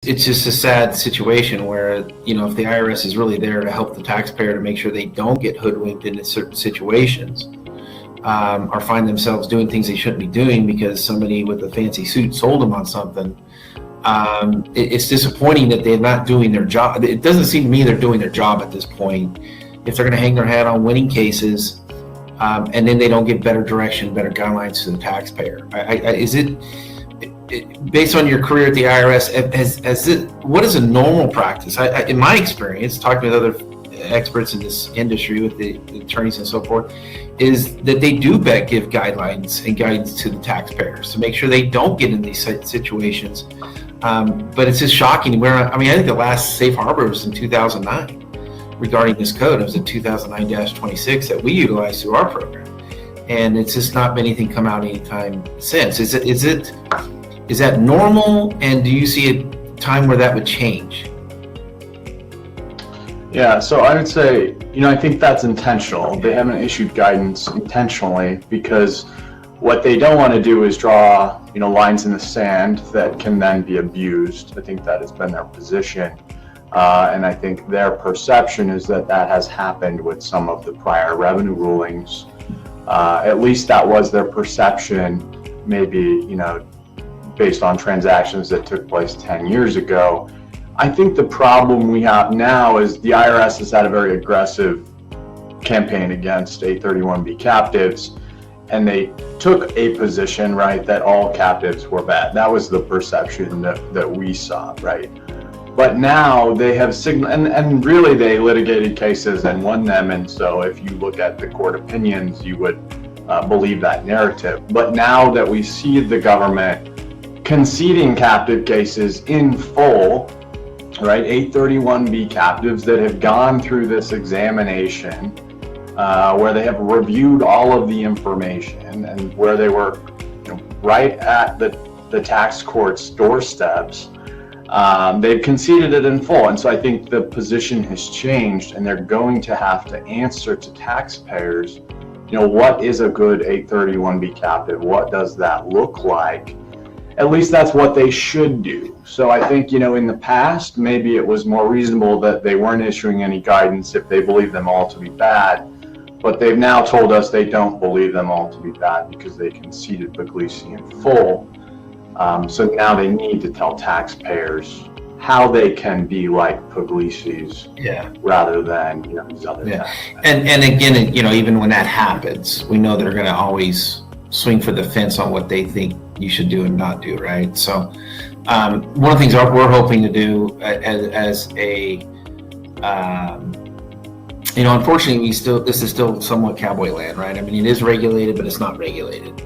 it's just a sad situation where, you know, if the IRS is really there to help the taxpayer to make sure they don't get hoodwinked into certain situations, or find themselves doing things they shouldn't be doing because somebody with a fancy suit sold them on something, it's disappointing that they're not doing their job. It doesn't seem to me they're doing their job at this point. If they're going to hang their hat on winning cases, and then they don't get better direction, better guidelines to the taxpayer. Is it based on your career at the IRS? What is a normal practice? In my experience, talking with other experts in this industry, with the attorneys and so forth, is that they do give guidelines and guidance to the taxpayers to make sure they don't get in these situations. But it's just shocking. I think the last safe harbor was in 2009 regarding this code. It was in 2009-26 that we utilized through our program, and it's just not been anything come out anytime since. Is that normal, and do you see a time where that would change? Yeah, so I would say, I think that's intentional. They haven't issued guidance intentionally because what they don't want to do is draw, lines in the sand that can then be abused. I think that has been their position. And I think their perception is that has happened with some of the prior revenue rulings. At least that was their perception, maybe, based on transactions that took place 10 years ago. I think the problem we have now is the IRS has had a very aggressive campaign against 831B captives, and they took a position, right, that all captives were bad. That was the perception that we saw, right? But now they have and really they litigated cases and won them, and so if you look at the court opinions, you would believe that narrative. But now that we see the government conceding captive cases in full, right, 831B captives that have gone through this examination, where they have reviewed all of the information and where they were right at the tax court's doorsteps, they've conceded it in full. And so I think the position has changed, and they're going to have to answer to taxpayers, what is a good 831B captive? What does that look like? At least that's what they should do. So I think, in the past, maybe it was more reasonable that they weren't issuing any guidance if they believe them all to be bad. But they've now told us they don't believe them all to be bad because they conceded Puglisi in full. So now they need to tell taxpayers how they can be like Puglisi's, rather than these other tax. And again, even when that happens, we know they're going to always swing for the fence on what they think you should do and not do, right? So one of the things we're hoping to do as a unfortunately, this is still somewhat cowboy land, right? I mean, it is regulated, but it's not regulated.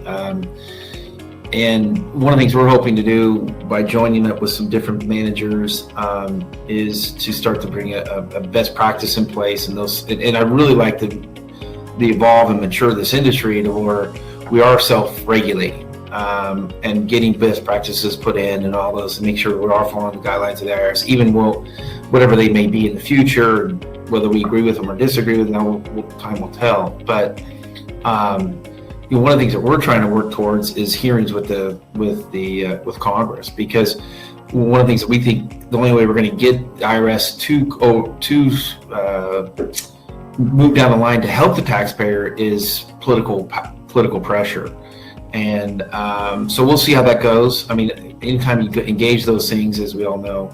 And one of the things we're hoping to do by joining up with some different managers is to start to bring a best practice in place. And I really like to evolve and mature this industry to where we are self-regulating and getting best practices put in and all those, to make sure we are following the guidelines of the IRS, even whatever they may be in the future. Whether we agree with them or disagree with them, time will tell. But one of the things that we're trying to work towards is hearings with Congress, because one of the things that we think the only way we're going to get the IRS to move down the line to help the taxpayer is political pressure. And so we'll see how that goes. I mean, anytime you engage those things, as we all know,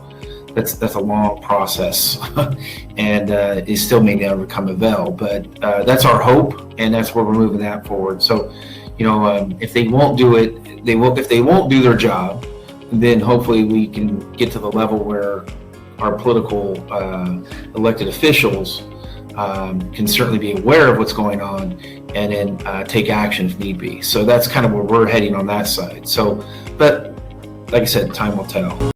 that's a long process, and it still may never come avail. But that's our hope, and that's where we're moving that forward. So, if they won't do it, if they won't do their job, then hopefully we can get to the level where our political elected officials can certainly be aware of what's going on and then take action if need be. So that's kind of where we're heading on that side. So, but like I said, time will tell.